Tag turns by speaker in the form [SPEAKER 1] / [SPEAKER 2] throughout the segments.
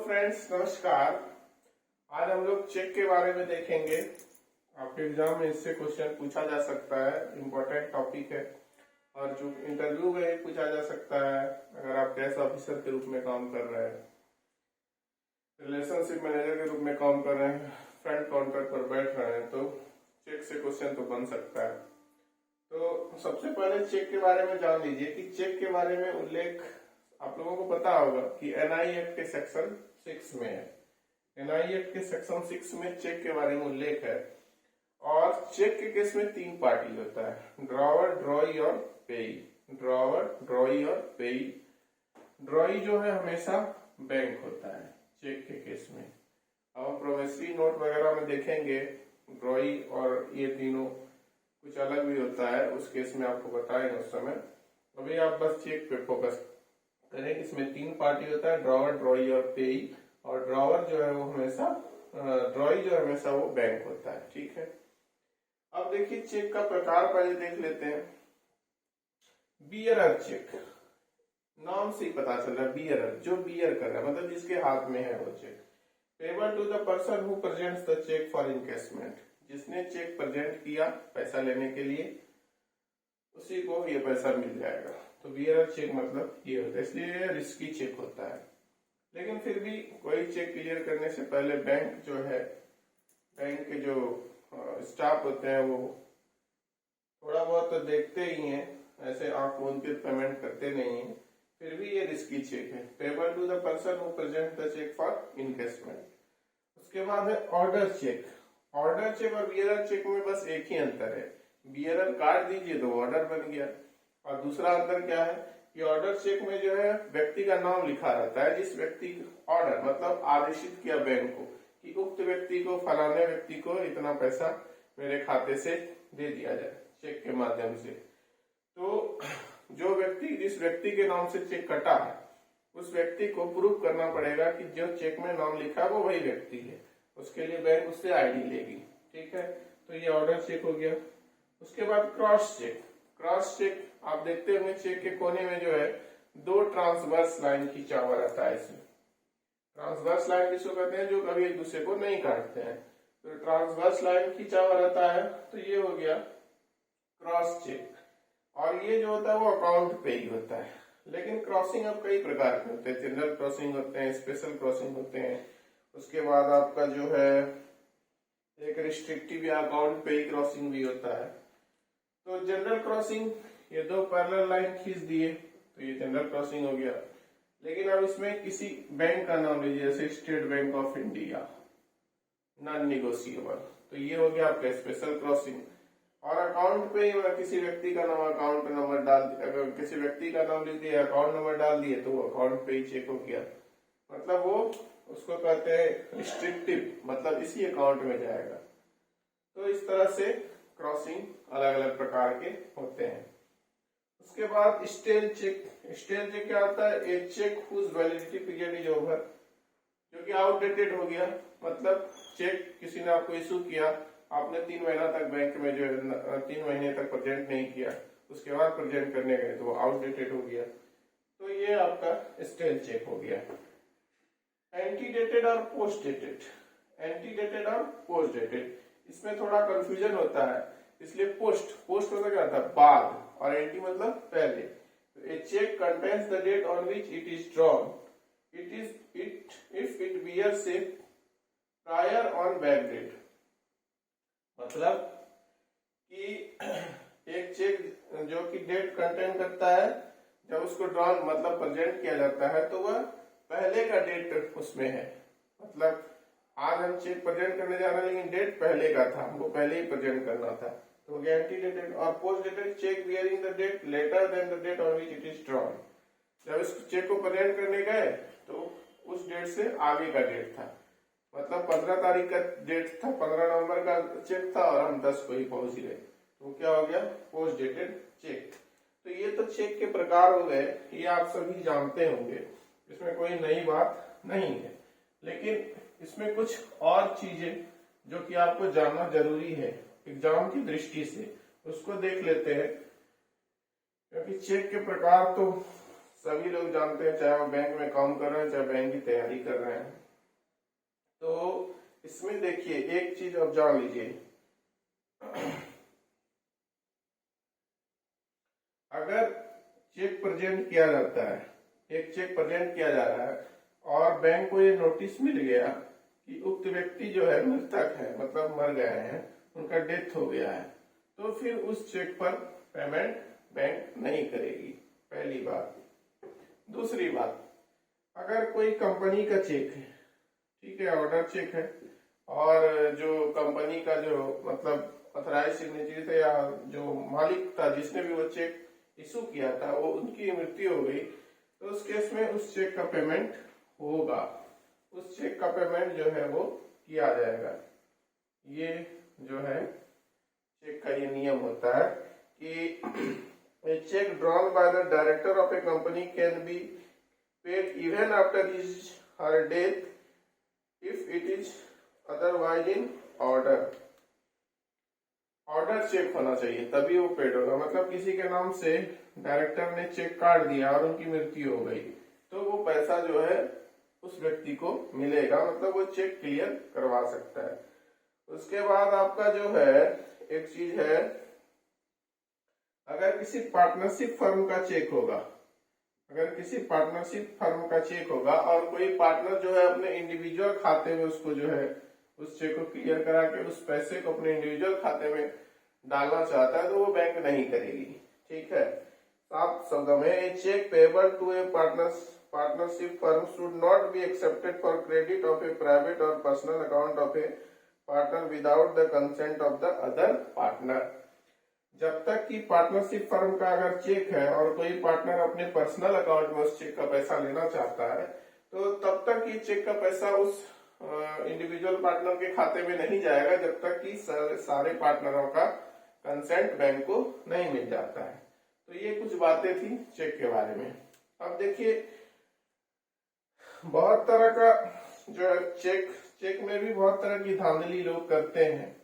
[SPEAKER 1] Friends नमस्कार। आज हम लोग चेक के बारे में देखेंगे। आपके एग्जाम में इससे क्वेश्चन पूछा जा सकता है, इम्पोर्टेंट टॉपिक है और जो इंटरव्यू में भी पूछा जा सकता है। अगर आप कैश ऑफिसर के रूप में काम कर रहे हैं, रिलेशनशिप मैनेजर के रूप में काम कर रहे हैं, फ्रंट काउंटर पर बैठ रहे हैं, तो चेक से क्वेश्चन तो बन सकता है। तो सबसे पहले चेक के बारे में जान लीजिए कि चेक के बारे में उल्लेख आप लोगों को पता होगा कि एनआई एक्ट के सेक्शन 6 में है। एनआई एक्ट के सेक्शन 6 में चेक के बारे में उल्लेख है और चेक के केस में 3 पार्टी होता है, ड्रॉवर, ड्रॉई और पेई। ड्रॉवर, ड्रॉई और पेई। ड्रॉई जो है हमेशा बैंक होता है चेक के केस में। अब प्रोमिसरी नोट वगैरह में देखेंगे ड्रॉई और ये तीनों कुछ अलग भी होता है, उस केस में आपको बताएंगे उस समय। अभी आप बस चेक पे फोकस करें। इसमें 3 पार्टी होता है, ड्रॉवर, ड्रॉई और पेई। और ड्रॉवर जो है वो हमेशा ड्रॉई जो है हमेशा वो बैंक होता है। ठीक है, अब देखिए चेक का प्रकार पहले देख लेते हैं। बियरर चेक, नाम से ही पता चल रहा है, बियरर जो बियर कर रहा है मतलब जिसके हाथ में है वो cheque. Payable to the person who presents the cheque for encashment, जिसने चेक प्रेजेंट किया पैसा लेने के लिए उसी को ये पैसा मिल जाएगा। तो बियरर चेक मतलब ये होता है, इसलिए ये रिस्की चेक होता है। लेकिन फिर भी कोई चेक क्लियर करने से पहले बैंक जो है, बैंक के जो स्टाफ होते हैं वो थोड़ा बहुत तो देखते ही हैं, ऐसे आंख मूंद के पेमेंट करते नहीं है। फिर भी ये रिस्की चेक है। Payable to the person who present the cheque for encashment. उसके बाद है ऑर्डर चेक। ऑर्डर चेक और बियरर चेक में बस एक ही अंतर है, बियरर काट दीजिए तो ऑर्डर बन गया। और दूसरा अंतर क्या है कि ऑर्डर चेक में जो है व्यक्ति का नाम लिखा रहता है, जिस व्यक्ति ऑर्डर मतलब आदेशित किया बैंक को कि उक्त व्यक्ति को, फलाने व्यक्ति को इतना पैसा मेरे खाते से दे दिया जाए चेक के माध्यम से। तो जो व्यक्ति, जिस व्यक्ति के नाम से चेक कटा है उस व्यक्ति को प्रूव करना पड़ेगा कि जो चेक में नाम लिखा है वो वही व्यक्ति है। उसके लिए बैंक उससे आईडी लेगी। ठीक है, तो ये ऑर्डर चेक हो गया। उसके बाद क्रॉस चेक। क्रॉस चेक आप देखते होंगे चेक के कोने में जो है 2 ट्रांसवर्स लाइन खींचा हुआ रहता है। इसमें ट्रांसवर्स लाइन किसको कहते हैं, जो कभी एक दूसरे को नहीं काटते हैं। तो ट्रांसवर्स लाइन खींचा हुआ रहता है, तो ये हो गया क्रॉस चेक। और ये जो होता है वो अकाउंट पे ही होता है। लेकिन क्रॉसिंग अब कई प्रकार के होते हैं, जनरल क्रॉसिंग होते हैं, स्पेशल क्रॉसिंग होते हैं। उसके बाद आपका जो है एक रिस्ट्रिक्टिव या अकाउंट पे ही क्रॉसिंग भी होता है। तो जनरल क्रॉसिंग, ये 2 पैरेलल लाइन खींच दिए तो ये जनरल क्रॉसिंग हो गया। लेकिन अब इसमें किसी बैंक का नाम लीजिए, जैसे state bank of India, non negotiable, तो ये हो गया आपका स्पेशल क्रॉसिंग। और अकाउंट पे किसी व्यक्ति का नाम, अकाउंट नंबर डाल, अगर किसी व्यक्ति का नाम लिख दिया, अकाउंट नंबर डाल दिए तो वो अकाउंट पे ही चेक हो गया। मतलब वो उसको कहते हैं रिस्ट्रिक्टिव, मतलब इसी अकाउंट में जाएगा। तो इस तरह से क्रॉसिंग अलग अलग प्रकार के होते हैं। उसके बाद स्टेल चेक। स्टेल चेक क्या होता है, a cheque whose validity period is over, जो कि आउटडेटेड हो गया। मतलब चेक किसी ने आपको इशू किया, आपने 3 महीना तक बैंक में जो है 3 महीने तक प्रेजेंट नहीं किया, उसके बाद प्रेजेंट करने गए तो वो आउटडेटेड हो गया। तो ये आपका स्टेल चेक हो गया। एंटीडेटेड और पोस्ट डेटेड। एंटीडेटेड और पोस्ट डेटेड, इसमें थोड़ा कंफ्यूजन होता है, इसलिए पोस्ट मतलब क्या होता है, बाद, और एंटी मतलब पहले। तो a cheque contains the date on which it is drawn, if it bears a prior on back date. मतलब कि एक चेक जो कि डेट कंटेन करता है, जब उसको ड्रॉन मतलब प्रेजेंट किया जाता है तो वह पहले का डेट उसमें है। मतलब आज हम चेक प्रेजेंट करने जा रहे हैं लेकिन डेट पहले का था, हमको पहले ही प्रेजेंट करना था, तो हो गया एंटीडेटेड। और post dated cheque bearing the date later than the date on which it is drawn. जब इस चेक को प्रेजेंट करने गए तो उस डेट से आगे का डेट था, मतलब 15 तारीख का डेट था, 15 नवंबर का चेक था और हम 10 को ही पहुंच गए, तो क्या हो गया, पोस्ट डेटेड चेक। तो ये तो चेक के प्रकार हो गए, ये आप सभी जानते होंगे, इसमें कोई नई बात नहीं है। लेकिन इसमें कुछ और चीजें जो कि आपको जानना जरूरी है एग्जाम की दृष्टि से, उसको देख लेते हैं। क्योंकि चेक के प्रकार तो सभी लोग जानते हैं, चाहे वो बैंक में काम कर रहे हैं चाहे बैंक की तैयारी कर रहे हैं। तो इसमें देखिए एक चीज अब जान लीजिए, अगर चेक प्रेजेंट किया जाता है, एक चेक प्रेजेंट किया जा रहा है और बैंक को ये नोटिस मिल गया कि उक्त व्यक्ति जो है मृतक है, मतलब मर गए हैं, उनका डेथ हो गया है, तो फिर उस चेक पर पेमेंट बैंक नहीं करेगी, पहली बात। दूसरी बात, अगर कोई कंपनी का चेक है, ठीक है, ऑर्डर चेक है, और जो कंपनी का जो मतलब ऑथराइज सिग्नेचर था या जो मालिक था जिसने भी वो चेक इशू किया था, वो उनकी मृत्यु हो गई, तो उस केस में उस चेक का पेमेंट होगा, उस चेक का पेमेंट जो है वो किया जाएगा। ये जो है चेक का ये नियम होता है कि a check drawn by the director of a company can be paid even after his her death if it is otherwise in order। Order cheque होना चाहिए तभी वो पेड होगा, मतलब किसी के नाम से डायरेक्टर ने चेक काट दिया और उनकी मृत्यु हो गई, तो वो पैसा जो है उस व्यक्ति को मिलेगा, मतलब वो चेक क्लियर करवा सकता है। उसके बाद आपका जो है एक चीज है, अगर किसी पार्टनरशिप फर्म का चेक होगा, अगर किसी पार्टनरशिप फर्म का चेक होगा और कोई पार्टनर जो है अपने इंडिविजुअल खाते में उसको जो है उस चेक को क्लियर करा के उस पैसे को अपने इंडिविजुअल खाते में डालना चाहता है, तो वो बैंक नहीं करेगी, ठीक है। साफ शब्दों में, a cheque payable to a partnership firm should not be accepted for credit of a private और personal account of a partner without the consent of the other partner. जब तक कि पार्टनरशिप फर्म का अगर चेक है और कोई partner अपने पर्सनल अकाउंट में उस चेक का पैसा लेना चाहता है, तो तब तक ये चेक का पैसा उस इंडिविजुअल पार्टनर के खाते में नहीं जाएगा जब तक कि सारे पार्टनरों का कंसेंट बैंक को नहीं मिल जाता है। तो ये कुछ बातें थी चेक के बारे में। अब देखिए बहुत तरह का जो है चेक में भी बहुत तरह की धांधली लोग करते हैं,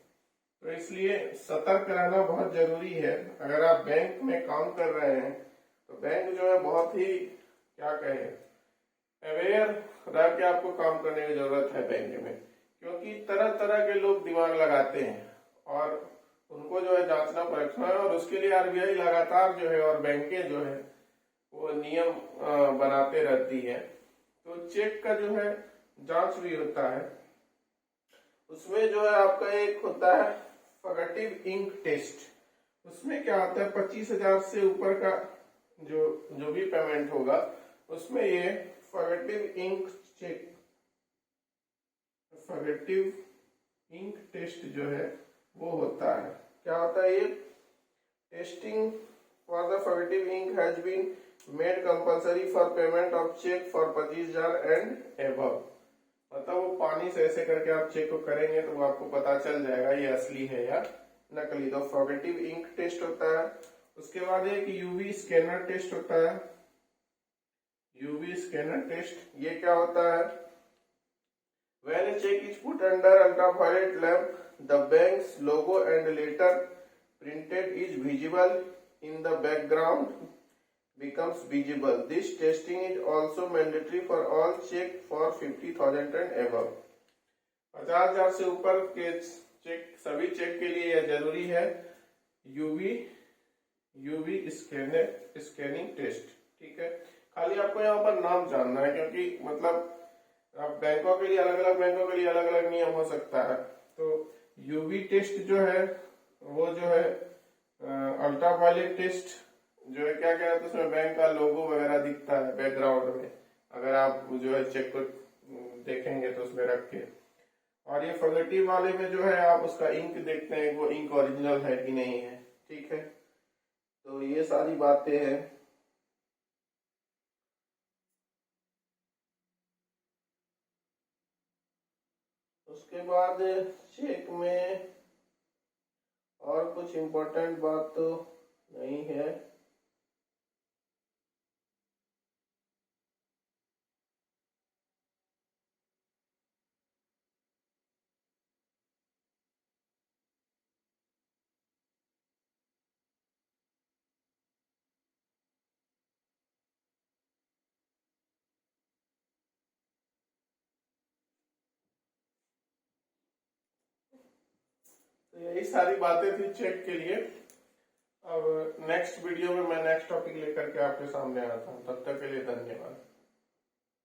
[SPEAKER 1] तो इसलिए सतर्क रहना बहुत जरूरी है। अगर आप बैंक में काम कर रहे हैं तो बैंक जो है बहुत ही क्या कहे अवेयर रह के आपको काम करने की जरूरत है बैंक में, क्योंकि तरह तरह के लोग दिमाग लगाते हैं और उनको जो है जांचना परखना है, और उसके लिए आरबीआई लगातार जो है और बैंकें जो है वो नियम बनाते रहती है। तो चेक का जो है जांच भी होता है, उसमें जो है आपका एक होता है फॉगेटिव इंक टेस्ट। उसमें क्या होता है 25,000 से ऊपर का जो भी पेमेंट होगा उसमें ये फॉगेटिव इंक टेस्ट जो है वो होता है। क्या होता है ये testing for the fugitive ink has been made compulsory for payment of cheque for 25,000 and above. मतलब वो पानी से ऐसे करके आप चेक को करेंगे तो वो आपको पता चल जाएगा ये असली है या नकली। तो फॉगेटिव इंक टेस्ट होता है। उसके बाद एक यूवी स्कैनर टेस्ट होता है। यूवी स्कैनर टेस्ट ये क्या होता है, when a check is put under ultraviolet lamp, the bank's logo and letter printed is visible in the background becomes visible. This testing is also mandatory for all check for 50,000 and above। 50,000 से ऊपर के check, सभी check के लिए यह जरूरी है UV scanning test, ठीक है। खाली आपको यहाँ पर नाम जानना है, क्योंकि मतलब अब बैंकों के लिए अलग अलग नियम हो सकता है। तो यूवी टेस्ट जो है वो जो है अल्ट्रावायलेट टेस्ट जो है क्या कहते हैं, उसमें बैंक का लोगो वगैरह दिखता है बैकग्राउंड में, अगर आप जो है चेक को देखेंगे तो उसमें रख के। और ये फॉगेटिव वाले में जो है आप उसका इंक देखते हैं वो इंक ओरिजिनल है कि नहीं है, ठीक है। तो ये सारी बातें हैं। उसके बाद चेक में और कुछ इम्पोर्टेंट बात तो नहीं है। यही सारी बातें थी चेक के लिए। अब नेक्स्ट वीडियो में मैं नेक्स्ट टॉपिक लेकर के आपके सामने आता हूँ। तब तक के लिए धन्यवाद।